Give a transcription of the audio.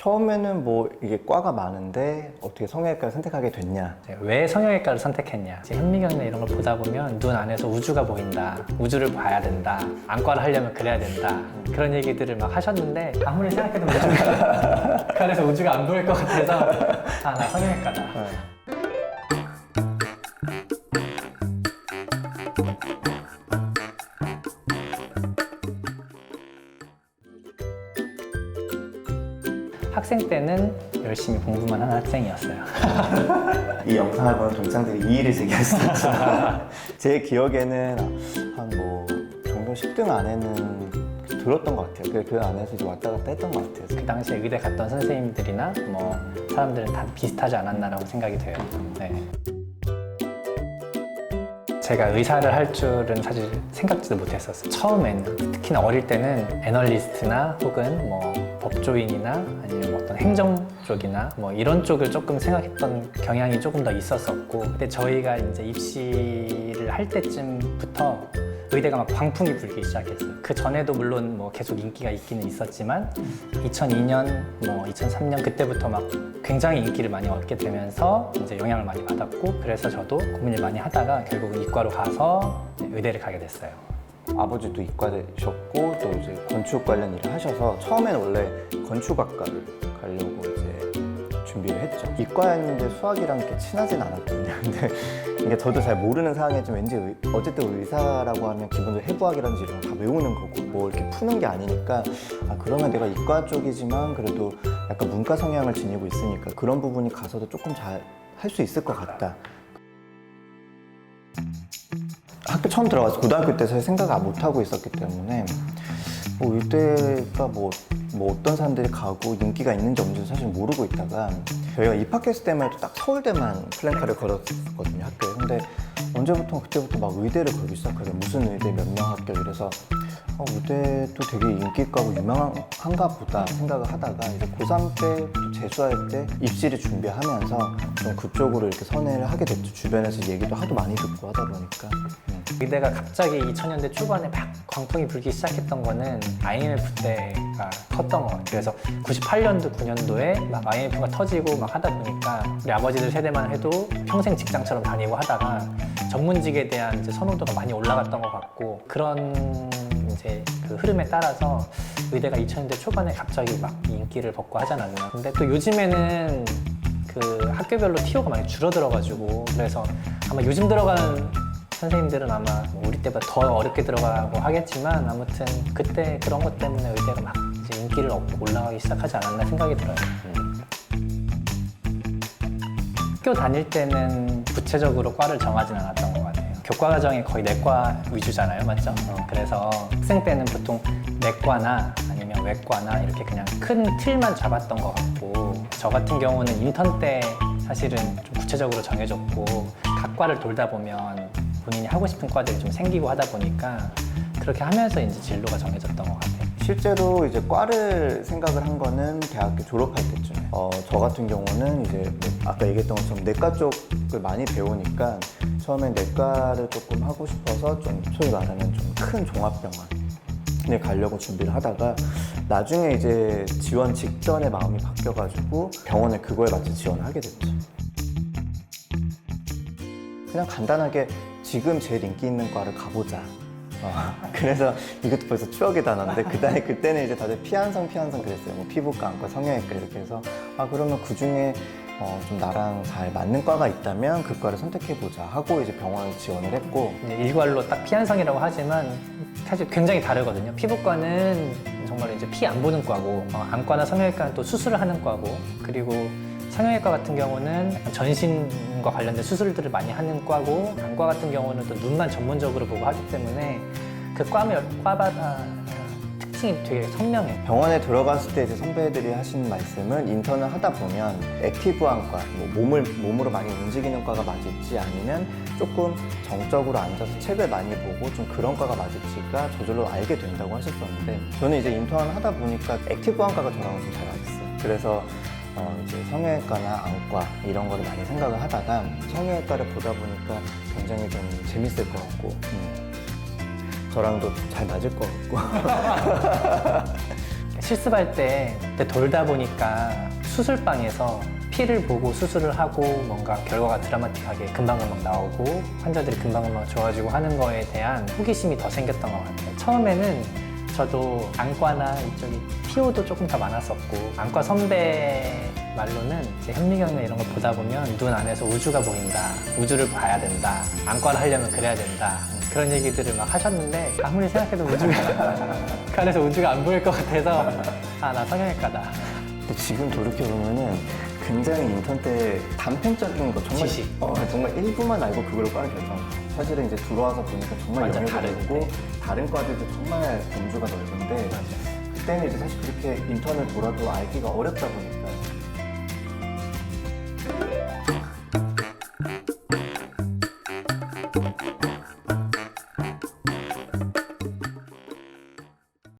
처음에는 뭐 이게 과가 많은데 어떻게 성형외과를 선택하게 됐냐? 왜 성형외과를 선택했냐? 이제 현미경이나 이런 걸 보다 보면 눈 안에서 우주가 보인다. 우주를 봐야 된다. 안과를 하려면 그래야 된다. 그런 얘기들을 막 하셨는데 아무리 생각해도 우주가 그 안에서 우주가 안 보일 것 같아서 아, 나 성형외과다. 학생 때는 열심히 공부만 하는 학생이었어요. 이 영상을 보는 동창들이 이의를 제기할 수도 있지만 제 기억에는 한 뭐 종교 10등 안에는 들었던 것 같아요. 그 안에서 이제 왔다 갔다 했던 것 같아요. 그 당시에 의대 갔던 선생님들이나 뭐 사람들은 다 비슷하지 않았나라고 생각이 돼요. 네. 제가 의사를 할 줄은 사실 생각지도 못했었어요. 처음에는 특히나 어릴 때는 애널리스트나 혹은 뭐 법조인이나 아니면 뭐 어떤 행정 쪽이나 뭐 이런 쪽을 조금 생각했던 경향이 조금 더 있었었고, 근데 저희가 이제 입시를 할 때쯤부터 의대가 막 광풍이 불기 시작했어요. 그 전에도 물론 뭐 계속 인기가 있기는 있었지만 2002년, 뭐 2003년 그때부터 막 굉장히 인기를 많이 얻게 되면서 이제 영향을 많이 받았고, 그래서 저도 고민을 많이 하다가 결국은 이과로 가서 의대를 가게 됐어요. 아버지도 이과되셨고 또 이제 건축 관련 일을 하셔서 처음에는 원래 건축학과를 가려고 이제 준비를 했죠. 이과였는데 수학이랑 이렇게 친하진 않았거든요. 근데 이게 저도 잘 모르는 상황이지만 왠지 어쨌든 의사라고 하면 기본적으로 해부학이라든지 이런 거 다 외우는 거고 뭐 이렇게 푸는 게 아니니까 아 그러면 내가 이과 쪽이지만 그래도 약간 문과 성향을 지니고 있으니까 그런 부분이 가서도 조금 잘 할 수 있을 것 같다. 학교 처음 들어가서 고등학교 때 사실 생각을 못 하고 있었기 때문에 뭐 의대가 뭐 어떤 사람들이 가고 인기가 있는지 없는지 사실 모르고 있다가 저희가 입학했을 때만 해도 딱 서울대만 플랜카를 걸었거든요, 학교에. 근데 언제부터 그때부터 막 의대를 걸기 시작하더라고요. 무슨 의대 몇 명 합격 이래서 의대도 되게 인기 있고 유명한가 보다 생각을 하다가 이제 고3 때 재수할 때 입시를 준비하면서 좀 그쪽으로 이렇게 선회를 하게 됐죠. 주변에서 얘기도 하도 많이 듣고 하다 보니까. 의대가 갑자기 2000년대 초반에 막 광풍이 불기 시작했던 거는 IMF 때가 컸던 것 같아요. 그래서 98년도, 9년도에 막 IMF가 터지고 막 하다 보니까 우리 아버지들 세대만 해도 평생 직장처럼 다니고 하다가 전문직에 대한 이제 선호도가 많이 올라갔던 것 같고, 그런 이제 그 흐름에 따라서 의대가 2000년대 초반에 갑자기 막 인기를 벗고 하지 않았나. 근데 또 요즘에는 그 학교별로 티오가 많이 줄어들어가지고, 그래서 아마 요즘 들어가는 선생님들은 아마 우리 때보다 더 어렵게 들어가고 하겠지만 아무튼 그때 그런 것 때문에 의대가 막 이제 인기를 얻고 올라가기 시작하지 않았나 생각이 들어요. 학교 다닐 때는 구체적으로 과를 정하진 않았던 것 같아요. 교과 과정이 거의 내과 위주잖아요, 맞죠? 그래서 학생 때는 보통 내과나 아니면 외과나 이렇게 그냥 큰 틀만 잡았던 것 같고, 저 같은 경우는 인턴 때 사실은 좀 구체적으로 정해졌고, 각 과를 돌다 보면 본인이 하고 싶은 과들이 좀 생기고 하다 보니까 그렇게 하면서 이제 진로가 정해졌던 것 같아요. 실제로 이제 과를 생각을 한 거는 대학교 졸업할 때쯤에 저 같은 경우는 이제 뭐 아까 얘기했던 것처럼 내과 쪽을 많이 배우니까 처음엔 내과를 조금 하고 싶어서 좀 소위 말하는 좀 큰 종합병원에 가려고 준비를 하다가 나중에 이제 지원 직전에 마음이 바뀌어가지고 병원에 그거에 맞춰 지원을 하게 됐죠. 그냥 간단하게 지금 제일 인기 있는 과를 가보자. 그래서 이것도 벌써 추억의 단어인데 그때는 이제 다들 피한성 그랬어요. 뭐 피부과, 안과, 성형외과 이렇게 해서 그러면 그 중에 좀 나랑 잘 맞는 과가 있다면 그 과를 선택해보자 하고 이제 병원에 지원을 했고, 이제 일괄로 딱 피한성이라고 하지만 사실 굉장히 다르거든요. 피부과는 정말 이제 피 안 보는 과고, 안과나 성형외과는 또 수술을 하는 과고, 그리고 성형외과 같은 경우는 전신과 관련된 수술들을 많이 하는 과고, 안과 같은 경우는 또 눈만 전문적으로 보고 하기 때문에 그 과마다 특징이 되게 선명해요. 병원에 들어갔을 때 이제 선배들이 하시는 말씀은 인턴을 하다 보면 액티브한 과, 뭐 몸으로 많이 움직이는 과가 맞을지 아니면 조금 정적으로 앉아서 책을 많이 보고 좀 그런 과가 맞을지가 저절로 알게 된다고 하셨었는데, 저는 이제 인턴을 하다 보니까 액티브한 과가 저랑은 좀 잘 맞았어요. 그래서 이제 성형외과나 안과 이런 거를 많이 생각을 하다가 성형외과를 보다 보니까 굉장히 좀 재밌을 것 같고 저랑도 잘 맞을 것 같고 실습할 때 돌다 보니까 수술방에서 피를 보고 수술을 하고 뭔가 결과가 드라마틱하게 금방금방 나오고 환자들이 금방금방 좋아지고 하는 거에 대한 호기심이 더 생겼던 것 같아요. 처음에는 저도 안과나 이쪽이 피오도 조금 더 많았었고 안과 선배 말로는 이제 현미경이나 이런 걸 보다 보면 눈 안에서 우주가 보인다. 우주를 봐야 된다. 안과를 하려면 그래야 된다. 그런 얘기들을 막 하셨는데 아무리 생각해도 우주가 그 안에서 우주가 안 보일 것 같아서 아, 나 성형외과다. 근데 지금 돌이켜보면은 굉장히 인턴 때 단편적인 거 정말 지식. 정말 일부만 알고 그걸로 빠르게 결정했어요. 사실은 이제 들어와서 보니까 정말 완전 영역이 다른데. 넓고 다른 과들도 정말 범주가 넓은데 그때는 이제 사실 그렇게 인턴을 돌아도 알기가 어렵다 보니까